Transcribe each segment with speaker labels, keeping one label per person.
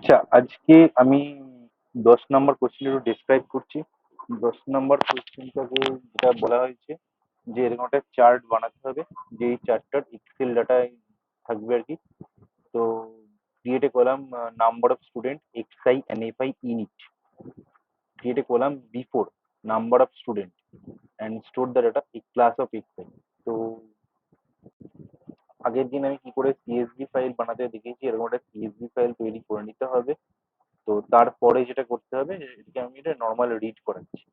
Speaker 1: আচ্ছা, আজকে আমি 10 নম্বর কোশ্চেন একটু ডেসক্রাইব করছি। 10 নম্বর কোশ্চেনটাকে যেটা বলা হয়েছে যে এরকম একটা চার্ট বানাতে হবে, যে এই চার্টটার এক্সেল ডাটায় থাকবে আর কি। তো create a column number of student x i and f i in each, create a column before number of student and store the data a class of x i. তো আগের দিন আমি কি করে সিএসভি ফাইল বানাতে দেখিয়েছি, এরকম একটা সিএসভি ফাইল তৈরি করে নিতে হবে। তো তারপরে যেটা করতে হবে, এটাকে আমি এটা নর্মাল রিড করাচ্ছি,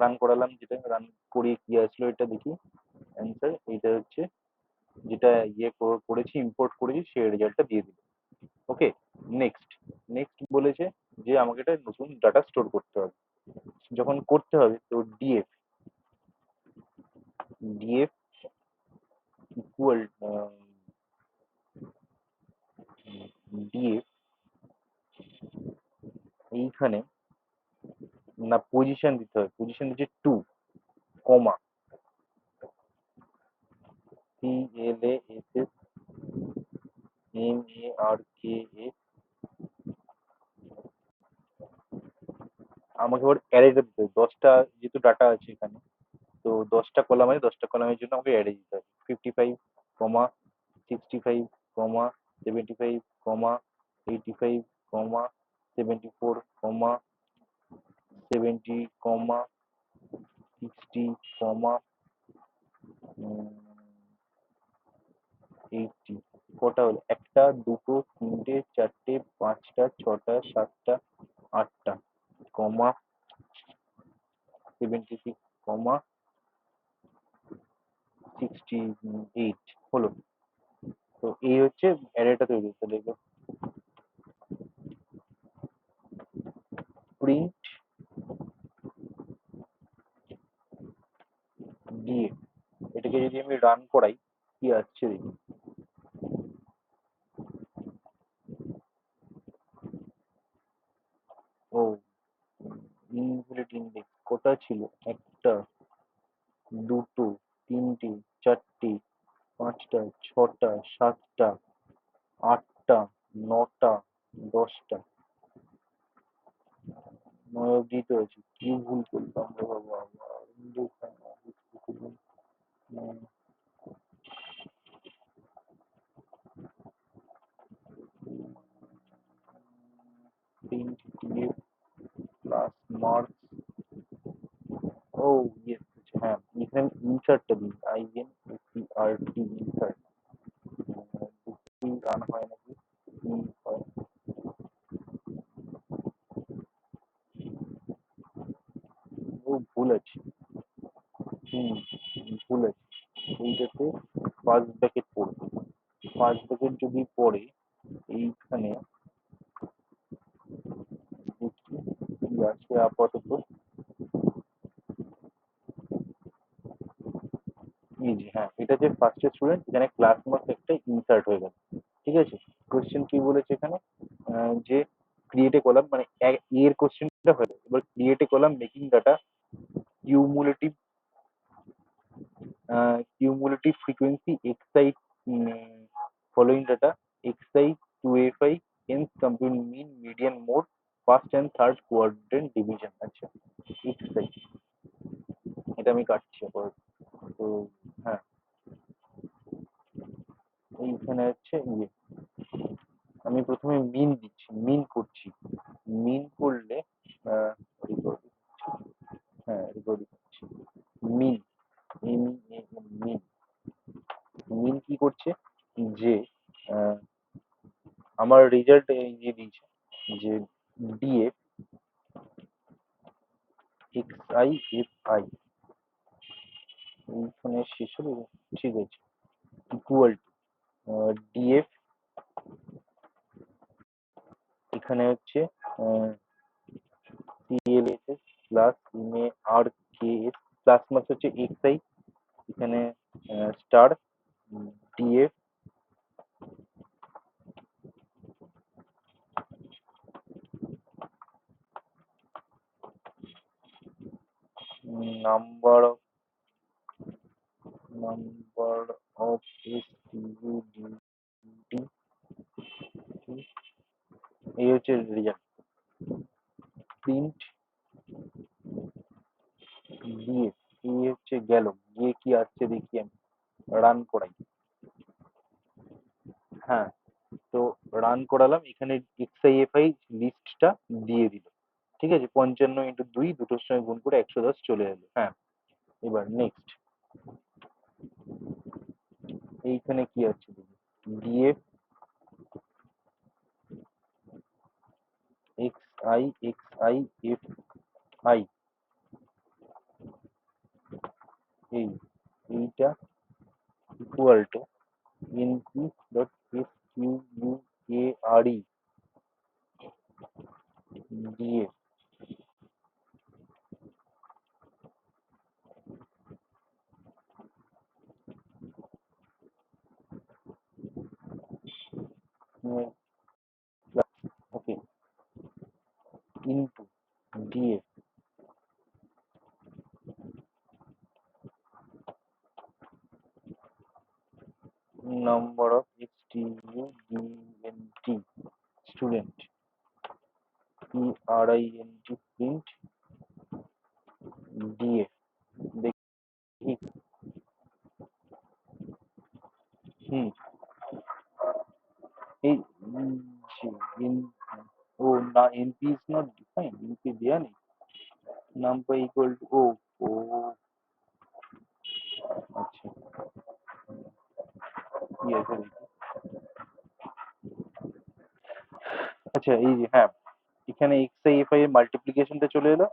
Speaker 1: রান করালাম, যেটা রান করিয়ে কি আসলো এটা দেখি। অ্যান্সার এইটা হচ্ছে, যেটা করেছি ইম্পোর্ট করেছি সেই রেজাল্টটা দিয়ে দিল। ওকে, নেক্সট। নেক্সট বলেছে যে আমাকে একটা নতুন ডাটা স্টোর করতে হবে। যখন করতে হবে তো ডিএফ ডিএফ ইকুয়াল ডিএফ এইখানে না পজিশন দিতে হবে, পজিশন দিচ্ছে 2, কমা CLASSMARKS। আমাকে এবার অ্যারেটা দিতে হবে 10টা, যেহেতু ডাটা আছে এখানে। তো 10টা কলাম আছে, 10টা কলামের জন্য আমাকে অ্যারে দিতে হবে 55, 65, 75, 85, 74, 70, 60, 80। কটা হলো? একটা, দুটো, তিনটে, চারটে, পাঁচটা, ছটা, সাতটা, আটটা, কমা 76, 68 হলো। তো এই হচ্ছে অ্যারেটা তৈরি হতে দেখবে। প্রিন্ট দিয়ে এটাকে যদি আমি রান করাই, কি আসছে দেখি। ও, ইনভ্যালিড ইন্ডেক্স কটা ছিল? একটা, দুটো, তিনটে, চারটে, পাঁচটা, ছটা, সাতটা, আটটা, নটা, 10টা, 9 অব্দি তো আছে। কি ভুল করলাম রে বাবা! প্রিন্ট দিয়ে প্লাস মার্কস। ও ইয়েস, হ্যাঁ, এখানে ইনসার্টটা দিই, INSERT, ইনসার্ট। রান হয় নাকি, কি হয়? ও ভুল আছে। হুম, ভুল আছে। এইটাতে ফার্স্ট ব্র্যাকেট পড়বে। ফার্স্ট ব্র্যাকেট যদি পড়ে, এইখানে দেখি কি আছে আপাতত। এই যে হ্যাঁ, এটা যে ফার্স্ট স্টুডেন্ট, এখানে ক্লাস মার্কস একটা ইনসার্ট হয়ে গেছে। ঠিক আছে। কোশ্চেন কি বলেছে এখানে, যে ক্রিয়েট এ কলাম, মানে এর কোশ্চেনটা হলো, এবার create a column making data cumulative cumulative frequency xi, following data xi to fi, hence compute mean, median, mode, first and third quadrant division। আচ্ছা, xi এটা আমি কাটছি আপাতত। তো হ্যাঁ, এইখানে হচ্ছে ইয়ে, আমি প্রথমে মিন দিচ্ছি, মিন করছি। মিন করলে রিকর্ড, হ্যাঁ রিকর্ড করছি। মিন, মিন, মিন কি করছে, যে আহ, আমার রেজাল্ট ইয়ে দিয়েছে, যে DF x I F I, এইখানে শেষ হলো। ঠিক আছে, ইকুয়াল টু ডিএফ, এখানে হচ্ছে সিএলএসএস প্লাস ইমে আর কে এস, প্লাস মাস হচ্ছে এক্স আই, এখানে star DF number of, number of S U D এই হচ্ছে রেজাল্ট। প্রিন্ট দিয়ে এই হচ্ছে গেল, গিয়ে কি আসছে দেখি আমি, রান করাই। হ্যাঁ, তো রান করালাম, এখানে এক্সআইএফআই লিস্টটা দিয়ে দিল। ঠিক আছে, 55 × 2 দুটোর সঙ্গে গুণ করে 110 চলে এলো। হ্যাঁ, এবার নেক্সট এইখানে কি আছে দেখি, ডিএফ এক্স আই এইটা equal to NP dot S Q U A R E DF okay into DF number of student student print df দেখি। হুম, এই in ও না, np is not defined, np দেয়া নেই, number equal to ও ও আচ্ছা, কি আছে দেখি। আচ্ছা এই যে হ্যাঁ, এখানে এক্সআইএফআই এর মাল্টিপ্লিকেশনটা চলে এলো,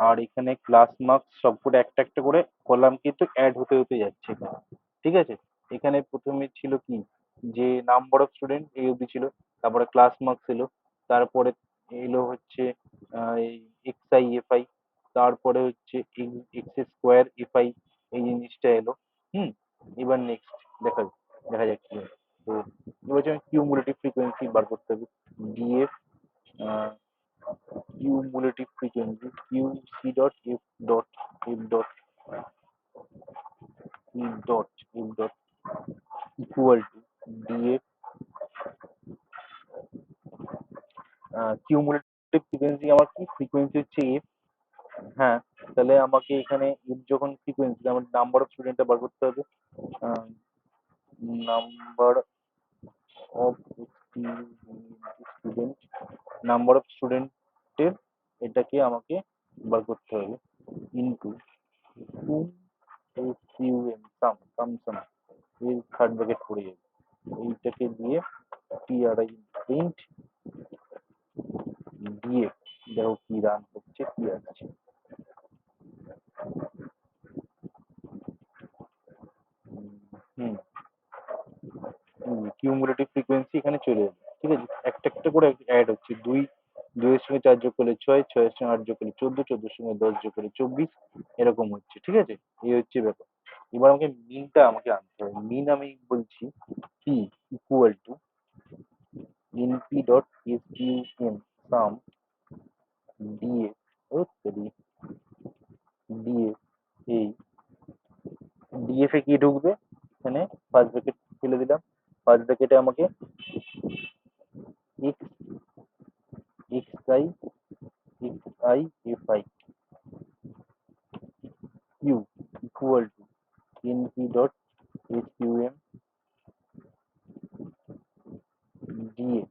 Speaker 1: আর এখানে ক্লাস মার্কস সবকটা একটা একটা করে কলাম কিন্তু অ্যাড হতে হতে যাচ্ছে এখানে। ঠিক আছে, এখানে প্রথমে ছিল কি, যে নাম্বার অফ স্টুডেন্ট এই অবধি ছিল, তারপরে ক্লাস মার্কস এলো, তারপরে এলো হচ্ছে এই এক্সআইএফআই, তারপরে হচ্ছে এক্স স্কোয়ার এফআই, এই জিনিসটা এলো। হুম, এবার নেক্সট দেখা দেখা যাক কি হয়। তো এবার কিউমুলেটিভ ফ্রিকোয়েন্সি বার করতে হবে, DF cumulative frequency qc dot f dot f dot f dot equal to df cumulative frequency আমার কি ফ্রিকোয়েন্সি হচ্ছে f। হ্যাঁ, তাহলে আমাকে এখানে f যখন ফ্রিকোয়েন্সি, আমার নাম্বার অফ স্টুডেন্টটা বার করতে হবে, number of student, number of স্টুডেন্টের এটাকে আমাকে বার করতে হবে ইনটু সাম এই থার্ড ব্র্যাকেট পড়ে যাবে, এইটাকে দিয়ে টিআরআই প্রিন্ট দিয়ে দেখো কি রান হচ্ছে কি আসছে। হুম, কিউমুলেটিভ ফ্রিকোয়েন্সি এখানে চলে যাবে। ঠিক আছে, একটা একটা করে অ্যাড হচ্ছে, দুইয়ের সঙ্গে 4 যোগ করলে 6, 6-এর সঙ্গে 8 যোগ করলে 14, 14-এর সঙ্গে 10 যোগ করলে 24, এরকম হচ্ছে। ঠিক আছে, এই হচ্ছে ব্যাপার। এবার আমাকে মিনটা আমাকে আনতে হবে, মিন আমি বলছি P equal to NP dot S Q M sum D F ও সরি ডিএফ এই ডিএফ এ কি ঢুকবে, এখানে ফার্স্ট ব্র্যাকেট ফেলে দিলাম, ফার্স্ট ব্র্যাকেটে আমাকে X X I F I Q equal to NP dot S Q M D F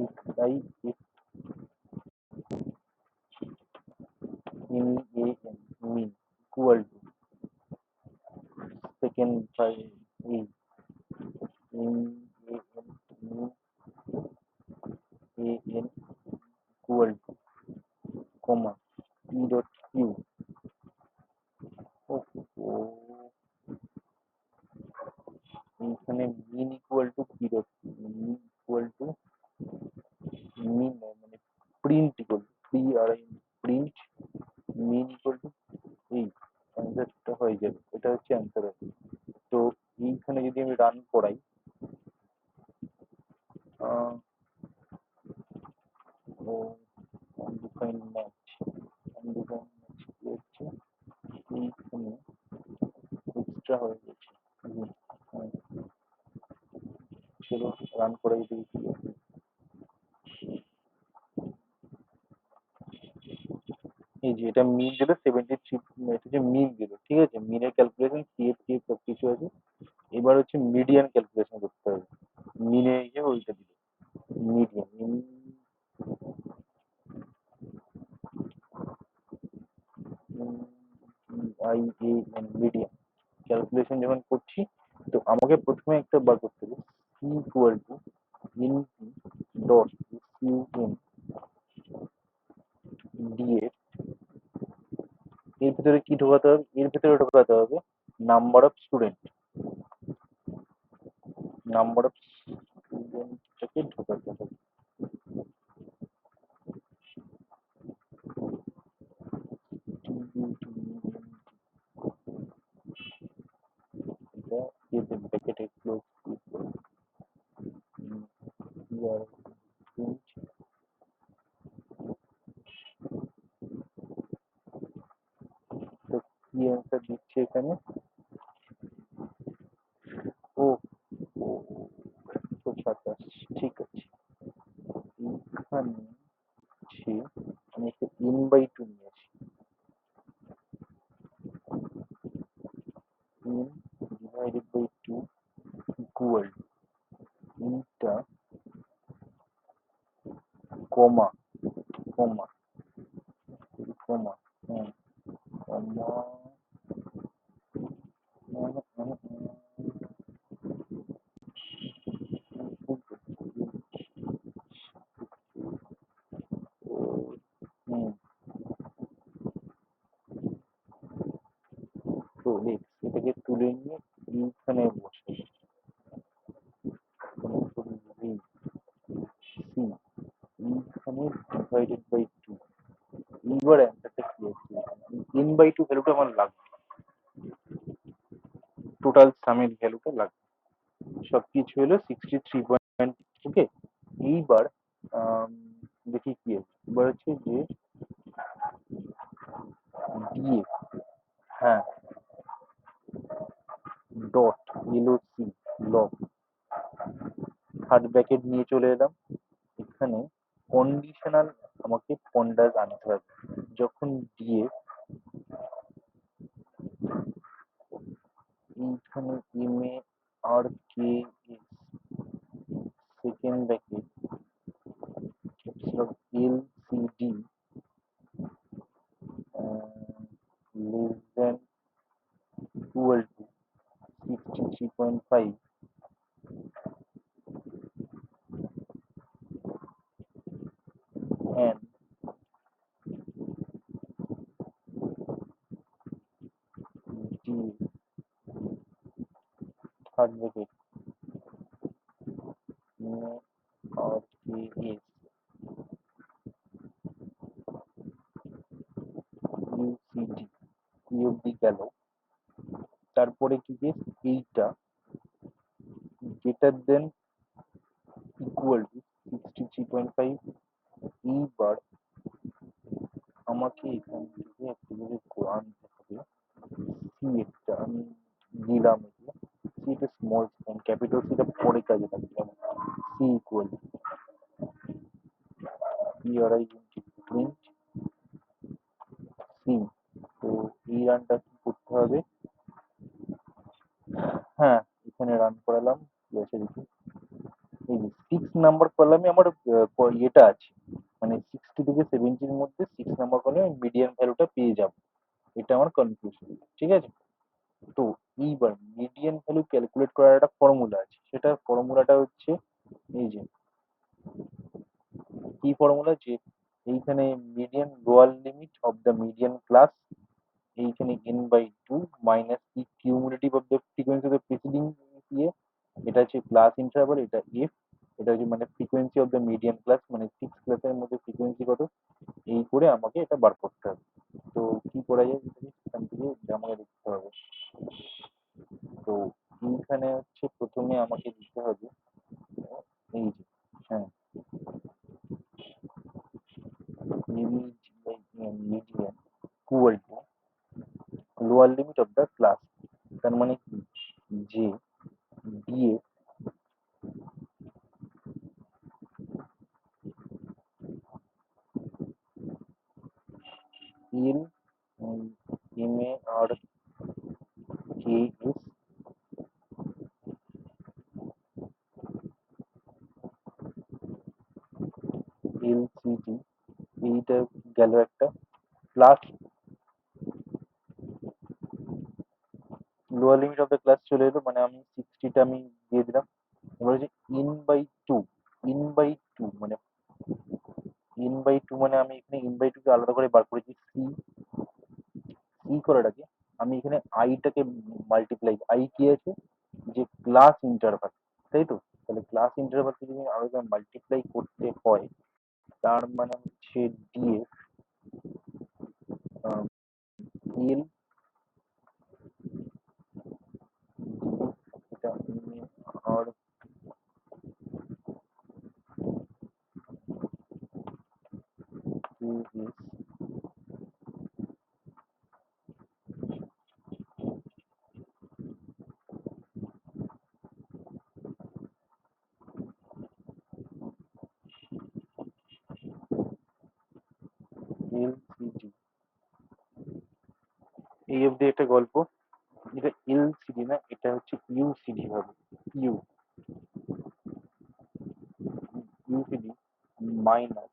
Speaker 1: x I F M A N mean equal to second by এই M A N mean A N equal to comma P dot Q, ও এইখানে mean equal to P dot mean equal to mean মানে print equal to P R I print mean equal to এই অ্যান্সারটা হয়ে যাবে, এটা হচ্ছে answer হবে। তো এইখানে যদি আমি রান করাই, ও undefined match, undefined match কি হচ্ছে, এইখানে এক্সট্রা হয়ে গেছে। হুম, হ্যাঁ, চলো রান করে দেখি। এই যে এটা মিন দিল 73, এটা যে মিন দিল, ঠিক আছে, মিনের ক্যালকুলেশন সিএফ টিএফ সব কিছু আছে। এবার হচ্ছে মিডিয়ান ক্যালকুলেশন করতে হবে। মিনে গিয়ে ওইটা দিল median, I A N, median calculation যখন করছি, তো আমাকে প্রথমে একটা বার করতে হবে C equal to in dot U in D F, এর ভিতরে কি ঢোকাতে হবে, এর ভিতরে ঢোকাতে হবে number of student, number of স্টুডেন্টটাকে ঢোকাতে হবে। এটা এতে ব্র্যাকেটে ক্লোজ করব, ইয়ার তো কি অ্যান্সার দিচ্ছে এখানে, ও 127, ঠিক আছে। এখানে হচ্ছে আমি একটা n/2 নিয়েছি, n/2 ইকুয়াল ইনটা কমা কমা কমা, হ্যাঁ, কমা, হুম, তো এটাকে তুলে নিয়ে এইখানে বসে সি, এইখানে ডিভাইডেড বাই 2। এইবার অ্যান্সারটা কি হচ্ছে, n/2 ভ্যালুটা আমার লাগবে, টোটাল সামের ভ্যালুটা লাগবে, সবকিছু হলো 63 ওকে। এইবার আম, দেখি কি আছে, এবার হচ্ছে যে ডিএ, হ্যাঁ, dot LOC log, third bracket নিয়ে চলে এলাম। এখানে কন্ডিশনাল আমাকে পন্ডাস আনতে হবে, যখন ডিএ এইখানে M A R K S, second bracket L C D less than equal to 63.5 and d third bracket R K S U C D, এই অব্দি গেল। তারপরে কি কেস, এইটা গ্রেটার দেন ইকুয়াল টু 63.5। এইবার আমাকে এখান থেকে একটা জিনিস আনতে হবে, সি একটা আমি দিলাম, এটা সি এটা স্মল ক্যাপিটাল সিটা পরে কাজে লাগবে, যেমন C equal P R I print C. তো এই রানটা কি করতে হবে, হ্যাঁ, এখানে রান করালাম, বসে দেখি এই যে 6 নাম্বার কলামে আমার ইয়েটা আছে, মানে 60 থেকে 70-র মধ্যে 6 নাম্বার কলামে মিডিয়ান ভ্যালুটা পেয়ে যাব, এটা আমার কনফিউশন, ঠিক আছে। তো এইবার মিডিয়ান ভ্যালু ক্যালকুলেট করার একটা ফর্মুলা আছে, সেটা ফর্মুলাটা হচ্ছে এই যে, কি ফর্মুলা, যে এইখানে median lower limit of the median class, এইখানে n/2 মাইনাস কি cumulative of the frequency of the preceding ইয়ে, এটা হচ্ছে ক্লাস ইন্টারভাল, এটা এফ, এটা হচ্ছে মানে frequency of the median class, মানে 6 ক্লাসের মধ্যে ফ্রিকোয়েন্সি কত, এই করে আমাকে এটা বার করতে হবে। তো কি করা যায়, এখান থেকে আমাকে দেখতে হবে। তো এইখানে হচ্ছে প্রথমে আমাকে দিতে হবে এই যে, হ্যাঁ, median equal to lower limit of the class, তার মানে কি, যে DF A S L C D, এইটা গেল একটা, plus lower limit of the class চলে এলো, মানে আমি 60টা আমি দিয়ে দিলাম। এবার হচ্ছে ইন বাই 2, ইন বাই 2 মানে ইন বাই 2 মানে আমি এখানে ইন বাই 2 কে আলাদা করে বার করেছি। সি সি করাটাকে আমি এখানে আইটাকে মাল্টিপ্লাই, আই কি আছে যে ক্লাস ইন্টারভাল, তাই তো? তাহলে ক্লাস ইন্টারভালকে যদি আলাদা মাল্টিপ্লাই করতে হয়, তার মানে হচ্ছে ডিএফ এল, এটা আর এস এল সি ডি। এই অবধি একটা গল্প। এটা এল সি ডি না, এটা হচ্ছে ইউসিডি হবে। ইউ ইউসিডি মাইনাস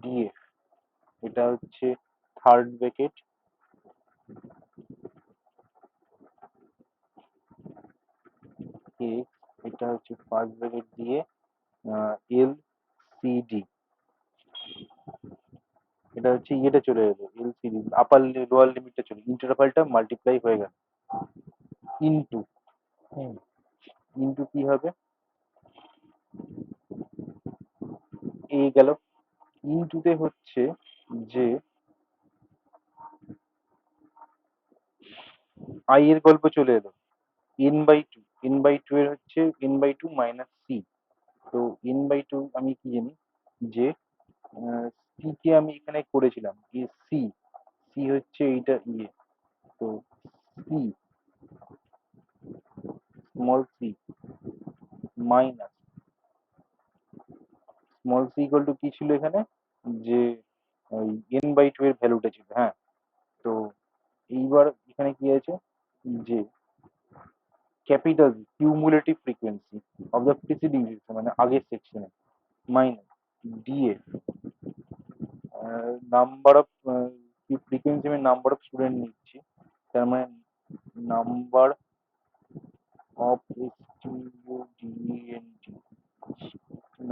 Speaker 1: ডিএফ, এটা হচ্ছে থার্ড ব্র্যাকেট এক্স, এটা হচ্ছে ফার্স্ট ব্র্যাকেট দিয়ে এল সি ডি, এটা হচ্ছে ইয়েটা চলে এলো, L C D upper lower লিমিটটা চলে, ইন্টারভালটা মাল্টিপ্লাই হয়ে গেল। ইনটু, ইনটু কি হবে, এই গেল। ইনটুতে হচ্ছে যে আই এর গল্প চলে এলো। ইন বাই 2, ইন বাই 2 এর হচ্ছে ইন বাই 2 মাইনাস সি। তো ইন বাই 2 আমি কি জানি যে সি কে আমি এখানে করেছিলাম কি সি, সি হচ্ছে এইটা ইয়ে, তো C small C minus small C equal to কি ছিল এখানে, যে ওই n/2 এর ভ্যালুটা ছিল, হ্যাঁ। তো এইবার এখানে কি আছে যে capital cumulative frequency of the preceding section, মানে আগের সেকশনে, minus DA number of frequency, আমি নাম্বার অফ স্টুডেন্ট নিচ্ছি, তার মানে number of student,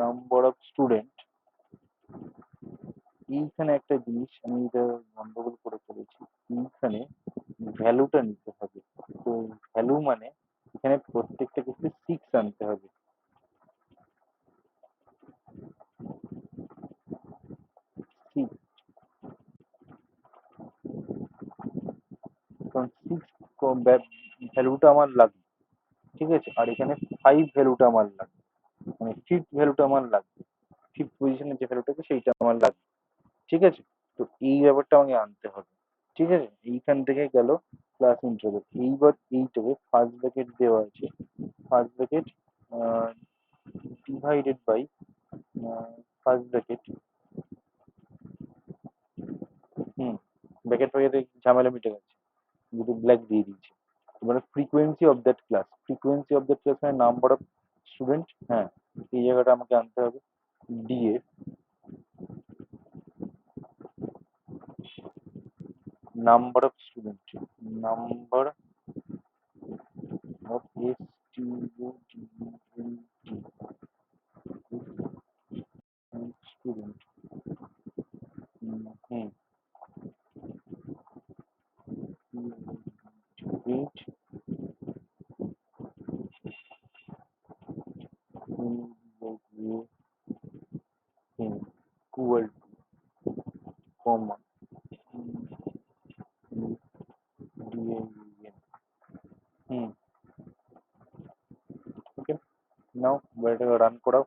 Speaker 1: number of student. এইখানে একটা জিনিস আমি এটা গন্ডগোল করে ফেলেছি, এইখানে ভ্যালুটা নিতে হবে। তো ভ্যালু মানে এখানে প্রত্যেকটা ক্ষেত্রে 6 আনতে হবে। 6, কারণ 6 ভ্যালুটা আমার লাগবে, ঠিক আছে? আর এখানে 5 ভ্যালুটা আমার লাগবে, মানে ফিফথ ভ্যালুটা আমার লাগবে, ফিফথ পজিশনের যে ভ্যালুটা আছে সেইটা আমার লাগবে, ঠিক আছে? তো এই ব্যাপারটা আমাকে আনতে হবে, ঠিক আছে? এইখান থেকে গেল ক্লাস ইন্টারভেল। এইবার এইটাকে ফার্স্ট ব্র্যাকেট দেওয়া আছে, first bracket divided by first bracket, হুম, ব্র্যাকেট ফ্যাকেটে ঝামেলা মিটে গেছে, দুটো ব্ল্যাক দিয়ে দিয়েছি। মানে frequency of that class, frequency of that class মানে নাম্বার অফ স্টুডেন্ট, হ্যাঁ, এই জায়গাটা আমাকে আনতে হবে। D A number of student, number of student, হুম, এইট, ইকুয়াল কমা ডিএ, হুম, ওকে। নাও এটাকে রান করাও।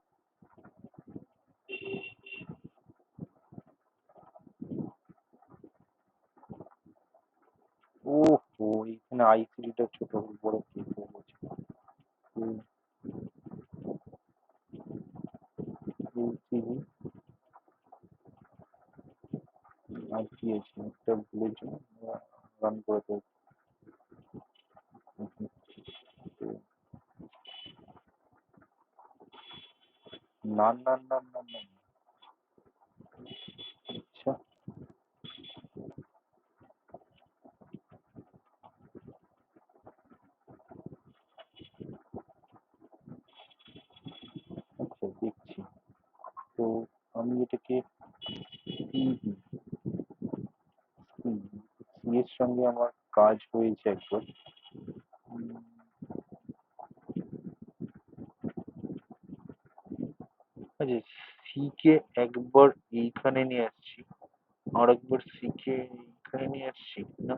Speaker 1: ওহো, এখানে আইসিডিটা ছোট বড় কি বলছে, এলসিডি আর কি আছে একটা ভুলেছি, রান করে দেবো। না না না না না। আচ্ছা আচ্ছা দেখছি। তো আমি এটাকে সি এর সঙ্গে আমার কাজ হয়েছে একবার। উম, আচ্ছা, সি কে একবার এইখানে নিয়ে আসছি, আর একবার সি কে এইখানে নিয়ে আসছি না।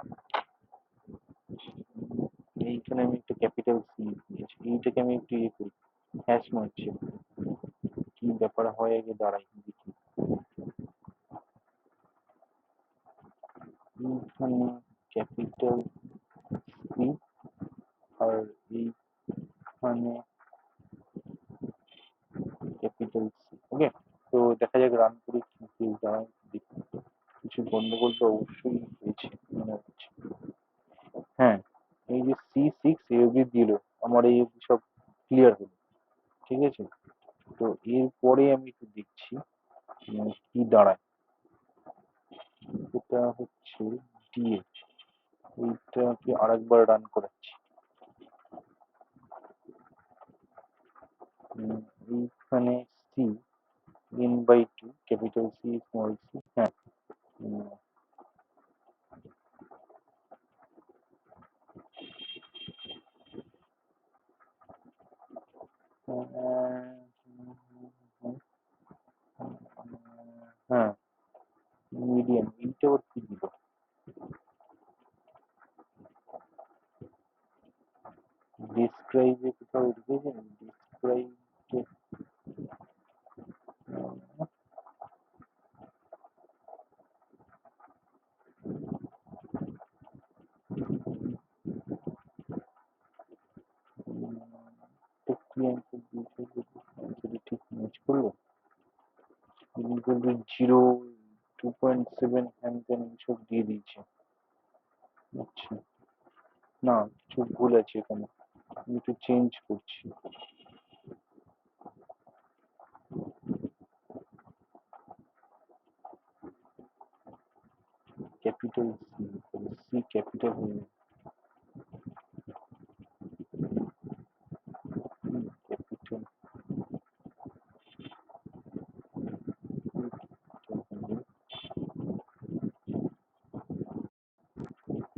Speaker 1: এইখানে আমি একটা ক্যাপিটাল সি নিয়েছি, এইটাকে আমি একটু ইয়ে করি, হ্যাশ মারছি, কি ব্যাপার হয় আগে দাঁড়াই দেখি। এইখানে ক্যাপিটাল সি, আর এইখানে ক্যাপিটাল সি। ওকে, তো দেখা যাক রান করে কি পেয়ে দাঁড়ায় দেখি। কিছু গন্ডগোল তো অবশ্যই হয়েছে মনে হচ্ছে। হ্যাঁ, এই যে C6 এ অবধি দিল, আমার এই অবধি সব ক্লিয়ার হলো, ঠিক আছে। তো এরপরে আমি একটু দেখছি কি দাঁড়ায়। এটা হচ্ছে ডিএফ, এইটাকে আরেকবার রান করাচ্ছি। এইখানে C n/2 capital C small C. হ্যাঁ, উম, হ্যাঁ, মিডিয়াম, এইটা ওর কি দিল? ডিসক্রাইবে কোথাও লিখেছেন? ডিসক্রাইব কি অ্যান্সার দিয়েছে? অ্যান্সারটা ঠিক ম্যাচ করলো? কিন্তু 0, 2.7 হ্যান ত্যান এইসব দিয়ে দিয়েছে। আচ্ছা, না কিছু ভুল আছে এখানে, আমি একটু চেঞ্জ করছি। ক্যাপিটাল সি, সি ক্যাপিটাল হয়ে ক্যাপিটাল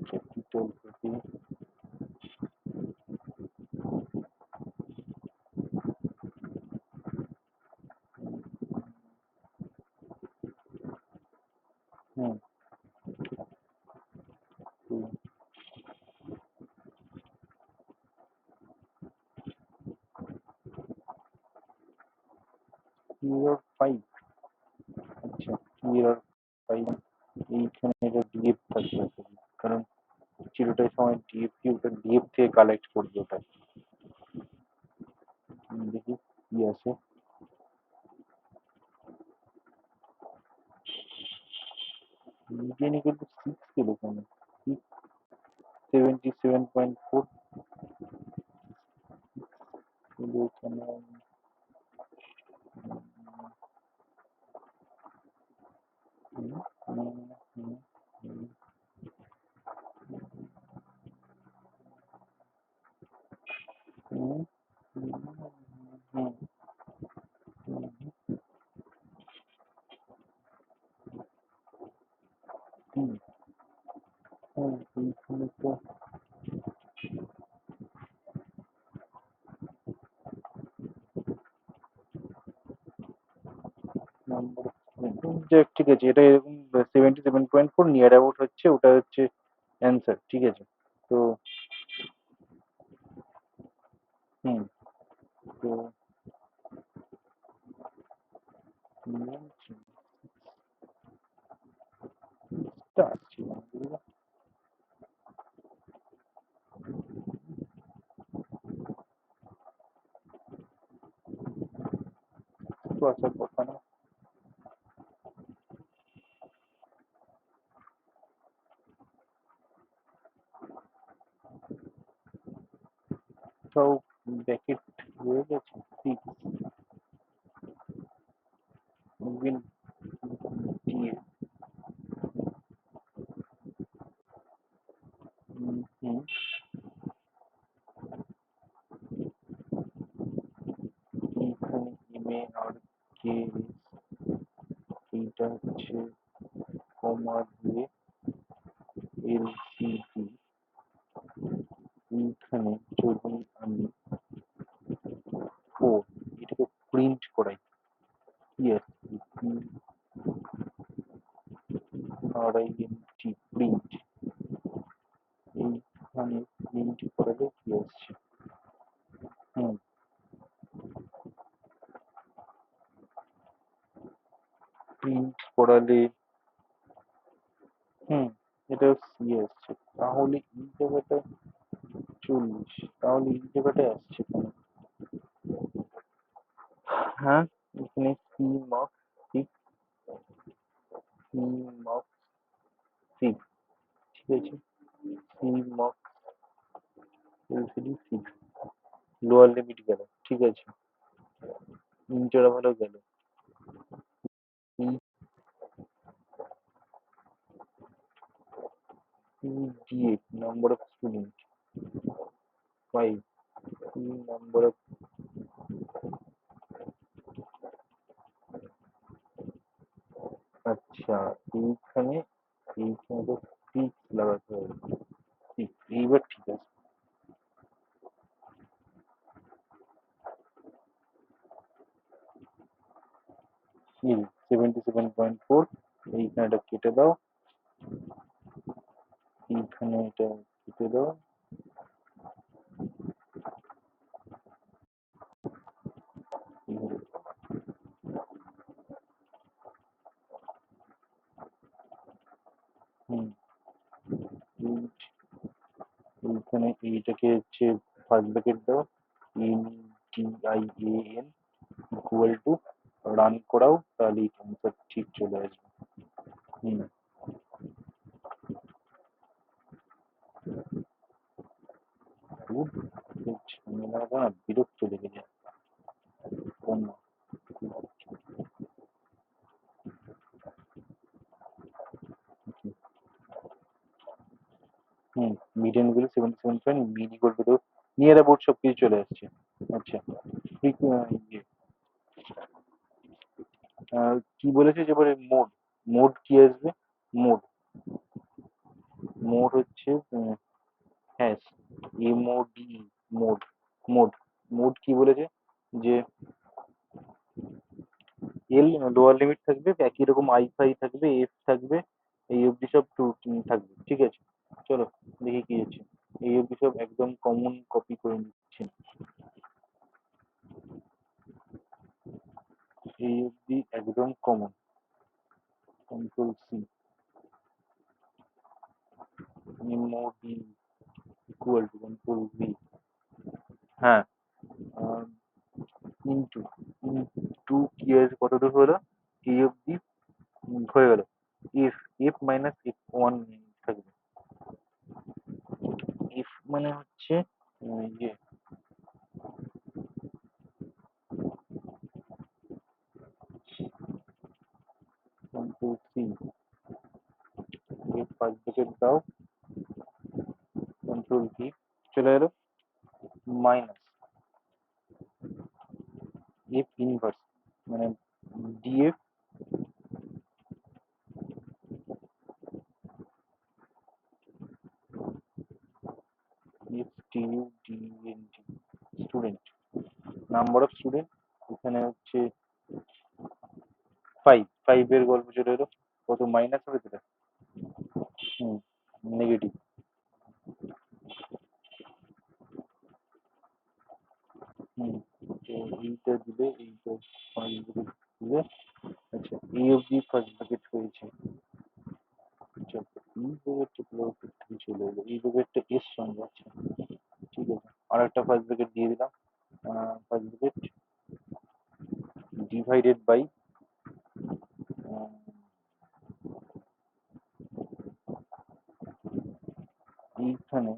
Speaker 1: ক্যাপিটাল হবে। হুম, ক্লিয়ার 5। আচ্ছা, ক্লিয়ার 5, এইখানে এটা ডিএফ থাকবে আসলে। কারণ চিরটাই সময় ডিএফ কি ওটা ডিএফ থেকে কালেক্ট করবে ওটা। দেখি কি আছে। মিডিয়ান ইকুয়াল টু 6 ছিল এখানে, 77.4, কিন্তু এখানে হুম, হুম, হুম, হুম, হুম, হুম, হুম, হুম, হুম, এইখানে তো নাম্বার, যাক ঠিক আছে, এটা এরকম 77.4 নিয়ার অ্যাবাউট হচ্ছে, ওটা হচ্ছে অ্যান্সার, ঠিক আছে। তো হুম, তো টা আসছে না, তো আসার কথা না। তাও ব্যাকেট হয়ে গেছে 6। আর কে এইটা হচ্ছে কমা দিয়ে এলসিডি। এইখানে যদি আমি ফোর এটাকে প্রিন্ট করাই, কি আছে PRINT প্রিন্ট, এইখানে প্রিন্ট করালে কি আসছে? হুম, প্রিন্ট করালে হুম এটা সি আসছে, তাহলে এই জায়গাটা 40, তাহলে এই জায়গাটায় আসছে কেন? হ্যাঁ, এখানে C mark six, C mark six, ঠিক আছে, C mark LCD six, lower limit গেল, ঠিক আছে, ইন্টারভালও গেল, EDF number of student 5, number of আচ্ছা, এইখানে এইখানে তো সিক্স লাগাতে হবে, সিক্স, এইবার ঠিক আছে। সিল 77.4, এইখানে এটা কেটে দাও, এইখানে এটা কেটে দাও, হুম, এইখানে এইটাকে হচ্ছে ফার্স্ট ব্র্যাকেট দাও, INTIAN ইকুয়াল টু, রান করাও, তাহলে অ্যান্সার ঠিক চলে আসবে। হুম, ঝামেলা না, বিরক্ত লেগে যায়। কোন হুম, মিডিয়ান গুলো 77 মিন ইকুয়াল টু নিয়ার অ্যাবাউট সব কিছু চলে আসছে। আচ্ছা, ইয়ে, কি বলেছে যে এবারে মোড, মোড কি আসবে? মোড, মোড হচ্ছে hash, MOD, mode, mode, mode কি বলেছে যে এল লোয়ার লিমিট থাকবে, একই রকম আই ফাই থাকবে, এফ থাকবে, এই অবধি সব টু থাকবে, ঠিক আছে। চলো দেখি কি হচ্ছে, এই অবধি সব একদম কমন কপি করে নিচ্ছি, এই অবধি একদম common, control C, MOD equal to control V, হ্যাঁ, ইন্টু, ইন্টু কি আছে, কত দূর হলো, এই অবধি হয়ে গেল, F, F minus F one থাকবে, এফ মানে হচ্ছে ইয়ে control C, F first bracket দাও, কন্ট্রোল ভি, চলে এলো, মাইনাস এফ ইনভার্স, মানে ডিএফ, এফ টিউ ডিএনটি, স্টুডেন্ট, নাম্বার অফ স্টুডেন্ট, এখানে হচ্ছে ফাইভ, ফাইভের গল্প চলে এলো, কত মাইনাস হবে সেটা, হুম, নেগেটিভ, হুম, তো এইটা দিলে, এইটা ফার্স্ট ব্র্যাকেট দিলে, আচ্ছা এই অবধি ফার্স্ট ব্র্যাকেট হয়েছে, আচ্ছা এই ব্র্যাকেটটা পুরো থেকে চলে এলো, এই ব্র্যাকেটটা এর সঙ্গে আছে, ঠিক আছে, আর একটা ফার্স্ট ব্র্যাকেট দিয়ে দিলাম, ফার্স্ট ব্র্যাকেট ডিভাইডেড বাই, এইখানে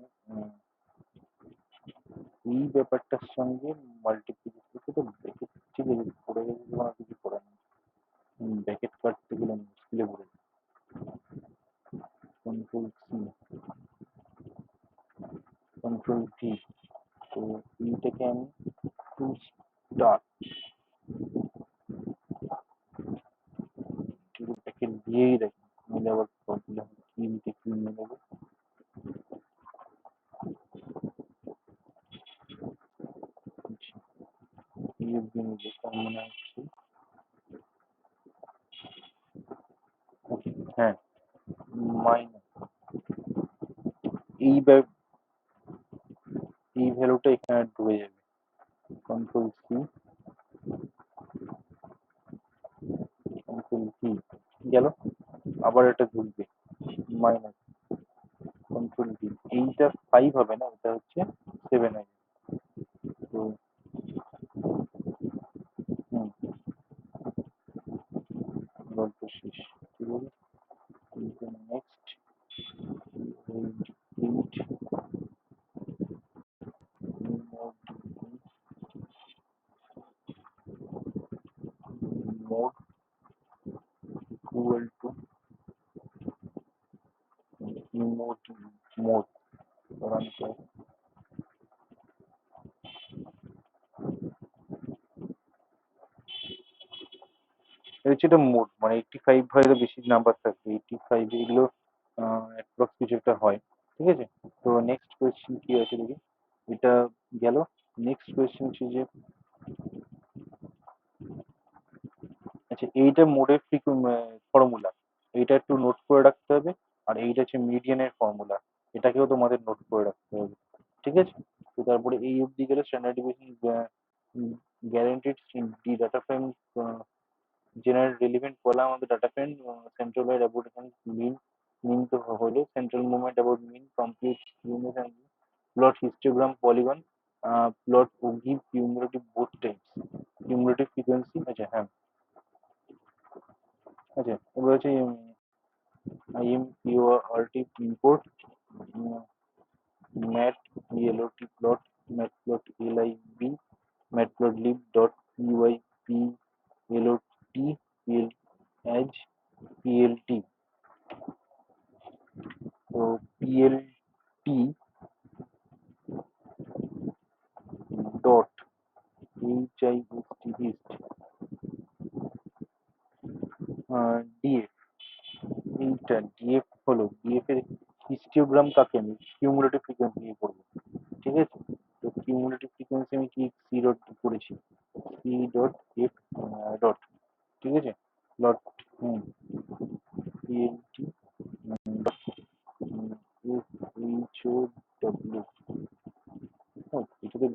Speaker 1: এই ব্যাপারটার সঙ্গে মাল্টিপ্লিকেশন তো ব্র্যাকেট, ঠিক আছে, পড়ে গেছে যখন আর কিছু করার নেই, ব্র্যাকেট কাটতে গেলে মুশকিলে পড়ে যায়, কন্ট্রোল সি, কন্ট্রোল ভি, তো এইটাকে আমি টু স্টার, এই দেখুন মিলে আবার প্রবলেম কি দেখি মিলে এই অব্দি মিলে তার মানে হচ্ছে হ্যাঁ মাইনাস এই এই ভ্যালুটা এখানে ঢুকে যাবে কন্ট্রোল সি কন্ট্রোল ভি গেল আবার এটা ঢুকবে মাইনাস কন্ট্রোল ভি এইটা 5 হবে না এটা হচ্ছে 7 হবে তো হুম গল্প শেষ ঠিক আছে next int mode equal to mode run করে এটা হচ্ছে এটা মোড মানে 85 হয়তো বেশি নাম্বার থাকবে 85 এগুলো অ্যাপ্রক্স কিছু একটা হয় ঠিক আছে তো নেক্সট কোয়েশ্চেন কি আছে দেখি এটা গেল নেক্সট কোয়েশ্চেন হচ্ছে যে আচ্ছা এইটা মোডের ফর্মুলা এইটা একটু নোট করে রাখতে হবে আর এইটা হচ্ছে মিডিয়ানের ফর্মুলা এটাকেও তোমাদের নোট করে রাখতে হবে ঠিক আছে তো তারপরে এই অবধি গেলে standard deviation guaranteed D data frame generate relevant column of the data frame, centralized about mean তো হলো central movement about mean, complete unit and plot histogram polygon, plot give cumulative both types, cumulative frequency আচ্ছা হ্যাঁ আচ্ছা এবার হচ্ছে IMPORT import mat ELOT plot matplot lib matplotlib dot py plot pl as plt তো plt dot hist df এইটা df হলো df এর histogram কাকে আমি কিউমুলেটিভ ফ্রিকোয়েন্সি দিয়ে করবো ঠিক আছে তো কিউমুলেটিভ ফ্রিকোয়েন্সি আমি কি সি ডট করেছি সি ডট এফ ডট ঠিক আছে dot PLT F H O W এটাকে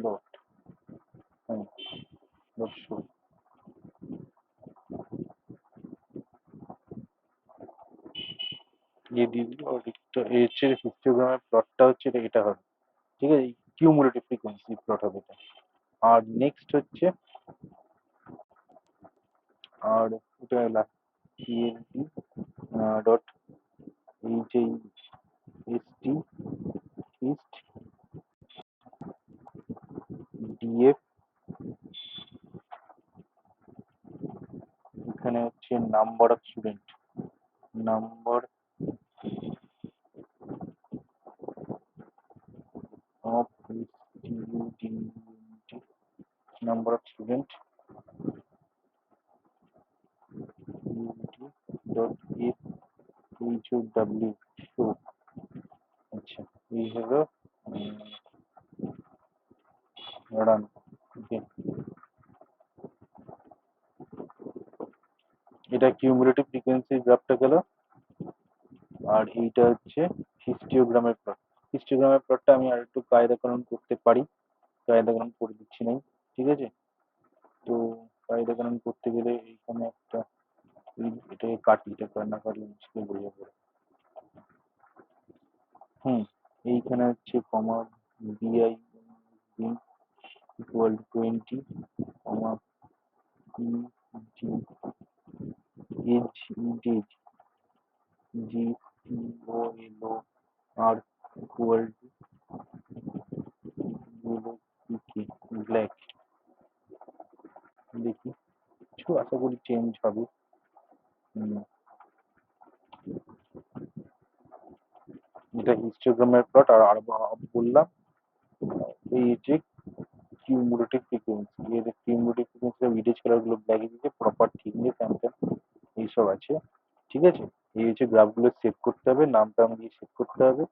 Speaker 1: ডট হ্যাঁ ডট শো দিয়ে দিয়ে দিল আর এর হচ্ছে হিস্টোগ্রামের প্লটটা হচ্ছে এটা হবে ঠিক আছে কিউমুলেটিভ ফ্রিকোয়েন্সি প্লট হবে এটা আর নেক্সট হচ্ছে আর এটা last PLT dot H S T ইস্ট ডিএফ এখানে হচ্ছে number of student number of number of student dot F H O W show আচ্ছা এই হলো রান ওকে এটা কিউমুলেটিভ ফ্রিকোয়েন্সি গ্রাফটা গেল আর এইটা হচ্ছে হিস্টোগ্রামের প্লট হিস্টোগ্রামের প্লটটা আমি আর একটু কায়দাকরণ করতে পারি কায়দাকরণ করে দিচ্ছি না ঠিক আছে তো কায়দাকরণ করতে গেলে এইখানে একটা এটাকে কাটি এটা না কাটলে মুশকিল হয়ে যাবে হুম এইখানে হচ্ছে comma B I equal to 20 comma G এজ ইন্টেজ G C O L O R equal to black দেখি কিছু আশা করি চেঞ্জ হবে এটা হিস্টোগ্রামের প্লট আর বললাম এই যে কিউমুলেটিভ ফ্রিকোয়েন্সি, এর কিউমুলেটিভ ফ্রিকোয়েন্সি ভিডিও কালারগুলো ব্ল্যাক দিচ্ছে, প্রপার থিকনেস হ্যান ত্যান এইসব আছে। ঠিক আছে? এই হচ্ছে গ্রাফগুলো সেভ করতে হবে, নাম টাম দিয়ে সেভ করতে হবে।